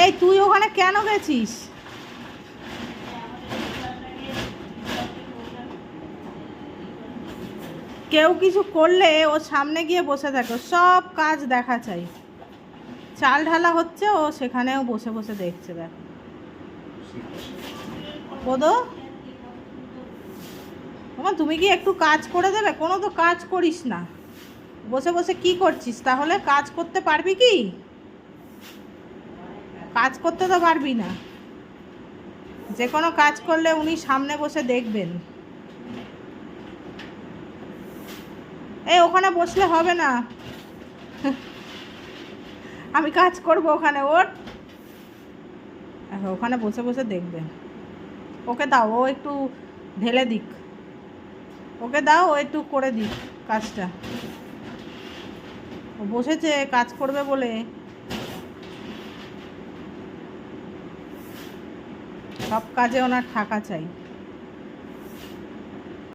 এই তুই ওখানে কেন গেছিস? কেউ কিছু করলে ও সামনে গিয়ে বসে থাকে, সব কাজ দেখা চাই। চাল ঢালা হচ্ছে, ও সেখানেও বসে বসে দেখছে। দেখ কোদো, তুমি কি একটু কাজ করে দেবে? কোনো তো কাজ করিস না, বসে বসে কি করছিস? তাহলে কাজ করতে পারবি কি? কাজ করতে তো পারবি না। যে কোনো কাজ করলে উনি সামনে বসে দেখবেন। এই ওখানে বসলে হবে না, আমি কাজ করব ওখানে। ওর ওখানে বসে বসে দেখবেন। ওকে দাও, ও একটু ঢেলে দিক। ওকে দাও, ও একটু করে দিক কাজটা। ও বসেছে কাজ করবে বলে। সব কাজে ওনার থাকা চাই।